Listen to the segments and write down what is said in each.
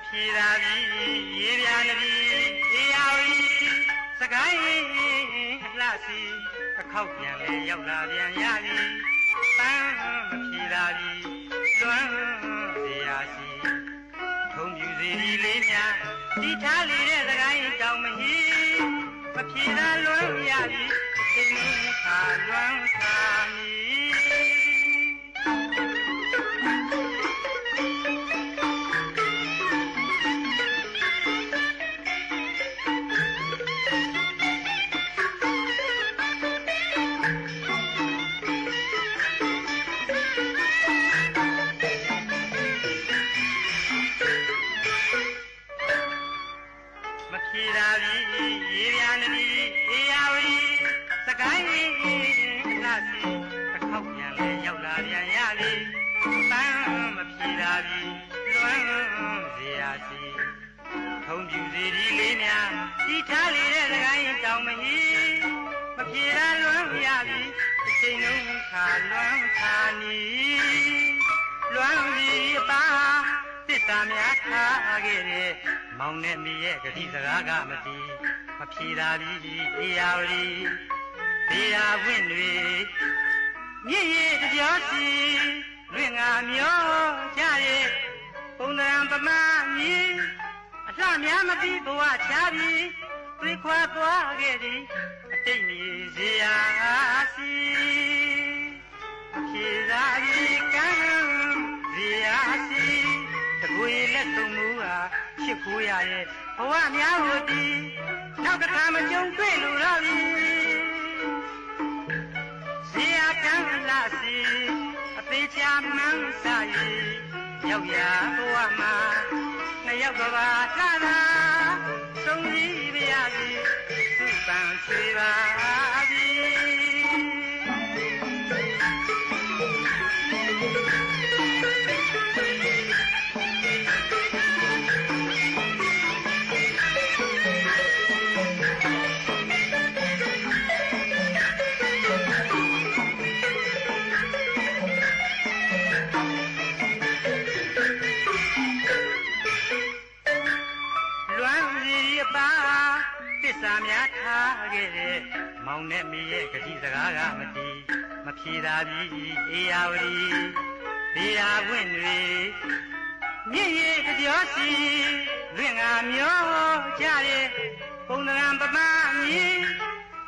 ဖြေသာပြီရေပြာနပြီအေယာဝီစကိုင်းလှစီတစ်ခေါက်ပြန်လဲရောက်လာပြန်ရပြီပန်းမဖြေသာပြီလွမ်းเสียရှိထုံပြူစီလေးများတီထားလေတဲ့စကိုင်းတောင်မဟီမဖြေသာလွမ်းရပြီစိတ်ခါလွမ်းခါမီဖြေသာပြီရေပြာနပြီအေယာဝီစကိုင်းလှစီတစ်ခေါက်ပြန်လဲရောက်လာပြန်ရပြီပန်းမဖြေသာပြီလွမ်းเสียရှိထုံပြူစီလေးများတီထားလေတဲ့စကိုင်းတောင်မဟီမဖြေသာလွမ်းရပြီအချိန်လုံးခါလွမ်းခါနီလွမ်းပြီအပါသစ္စာများထားခဲ့တဲ့မောင်နဲ့မိရဲ့ဂတိစကားကမတီးမဖြေသာပြီအေယာဝတီဘေးရာဝင့်တွေမြင့်ရည်ကြောစီလွင့်ငါမျောကြရဲ့ပုံသဏ္ဍာန်ပမာမြည်အလှများမသိဘဝချာပြီးသွေးခွာသွားခဲ့သည်အတိတ်မြေစရာစီမဖြေသာပြီကံစရာစီတကွေလက်ဆုံးမူဟာချစ်ခိုးရရဲ့ဘဝများကိုဒီနောက်တစ်ခါမကြုံတွေ့လို့တော့ပြီဇေယကံလာစီအသေးချာမှန်းစာရီရောက်ရဘဝမှာနှစ်ယောက်ကပါလာလာသုံးပြီးပြရစီသူ့ပန်းချွေပါပြီသစ္စာများထားခဲ့တဲ့မောင်နဲ့မိရဲ့ဂတိစကားကမတီးမဖြေသာပြီအေယာဝတီဘေးရာဝင့်တွေမြင့်ရည်ကြောစီလွင့်ငါမျောကြရဲ့ပုံသဏ္ဍာန်ပမာမြည်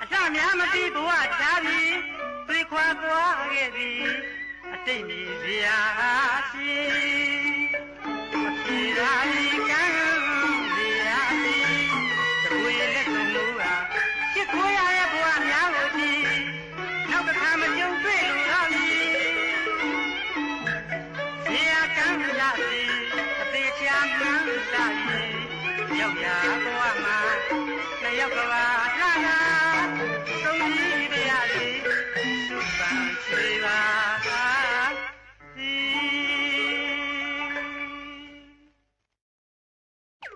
အလှများမသိဘဝချာပြီးသွေးခွာသွားခဲ့သည်အတိတ်မြေစရာရှိမဖြေသာပြီကံစရာရှိဝေလက်ဆုံးမူဟာချစ်ခိုးရရဲ့ဘဝများကိုဒီနောက်တစ်ခါမကြုံတွေ့လို့တော့ပြီဇေယကံလာစီအသေးချာမှန်းစာရီရောက်ရဘဝ